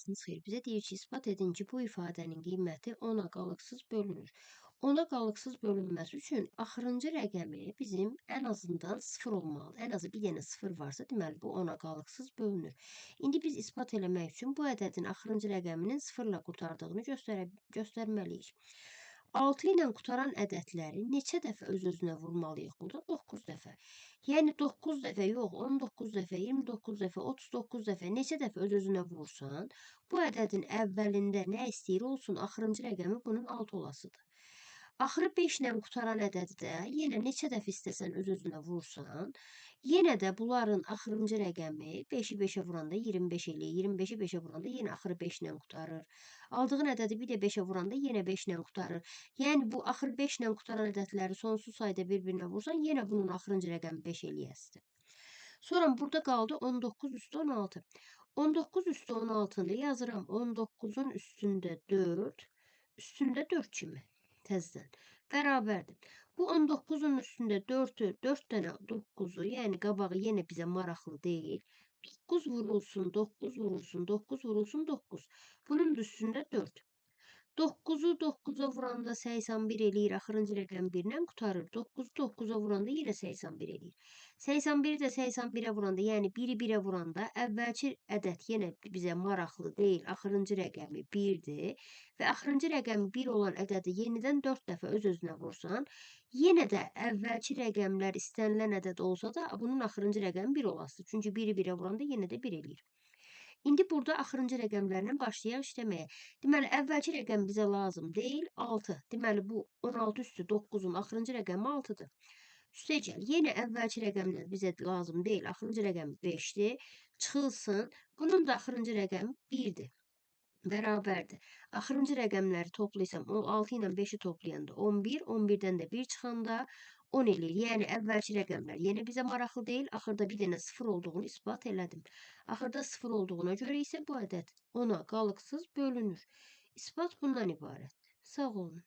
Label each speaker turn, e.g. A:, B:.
A: Vaxtınız xeyir. Bizə deyir ki, isbat edin ki, bu ifadənin qiyməti 10-a qalıqsız bölünür. 10-a qalıqsız bölünməsi üçün axırıncı rəqəmi bizim ən azından 0 olmalıdır. Ən azı bir dənə 0 varsa, deməli bu 10-a qalıqsız bölünür. İndi biz isbat eləmək üçün bu ədədin axırıncı rəqəminin 0 ilə qurtardığını göstərməliyik. 6 ilə qutaran ədədləri neçə dəfə öz-özünə vurmalıyıq? Burada 9 dəfə. Yəni 9 dəfə yox, 19 dəfə, 29 dəfə, 39 dəfə neçə dəfə öz-özünə vursan, bu ədədin əvvəlində nə istəyir olsun, axırıncı rəqəmi bunun 6 olasıdır. Axırı 5 ilə qutaran ədədi də yenə neçə dəfə istəsən öz-özünə vursan, yenə də bunların axırıncı rəqəmi 5-i 5-ə vuranda 25 eləyir, 25-i 5-ə vuranda yenə axırı 5 ilə qutarır. Aldığın ədədi bir də 5-ə vuranda yenə 5 ilə qutarır. Yəni bu axır 5 ilə qutaran ədədləri sonsuz sayda bir-birinə vursan, yenə bunun axırıncı rəqəmi 5 eləyəsidir. Sonra burada qaldı 19 üstü 16. 19 üstü 16-nı yazıram. 19-un üstündə 4, üstündə 4 kimi. Təzədən. Bərabərdir. Bu 19-un üstündə 4-ü, 4 dənə 9-u, yəni qabağı yenə bizə maraqlı deyil. 9 vurulsun, 9 vurulsun, 9 vurulsun, 9. Bunun da üstündə 4. 9-u 9-a vuranda 81 eləyir, axırıncı rəqəm 1 ilə qutarır. 9-u 9-a vuranda yenə 81 eləyir. 81-i də 81-ə vuranda, yəni 1-i 1-ə vuranda əvvəlki ədəd yenə bizə maraqlı deyil, axırıncı rəqəmi 1-dir və axırıncı rəqəmi 1 olan ədədi yenidən 4 dəfə öz-özünə vursan, yenə də əvvəlki rəqəmlər istənilən ədəd olsa da, bunun axırıncı rəqəmi 1 olasıdır. Çünki 1-i 1-ə vuranda yenə də 1 eləyir. İndi burada axırıncı rəqəmlərlə başlayaq işləməyə. Deməli, əvvəlki rəqəm bizə lazım deyil, 6. Deməli, bu 16 üstü 9-un axırıncı rəqəmi 6-dır. Üstəgəl, yenə əvvəlki rəqəmlər bizə lazım deyil, axırıncı rəqəm 5-dir. Çıxılsın, bunun da axırıncı rəqəmi 1-dir. Bərabərdir. Axırıncı rəqəmləri toplaysam, o 6 ilə 5-i toplayanda 11, 11-dən də 1 çıxanda 10 eləyir. Yəni, əvvəlki rəqəmlər yenə bizə maraqlı deyil. Axırda bir dənə 0 olduğunu isbat elədim. Axırda 0 olduğuna görə isə bu ədəd 10-a qalıqsız bölünür. İsbat bundan ibarətdir. Sağ olun.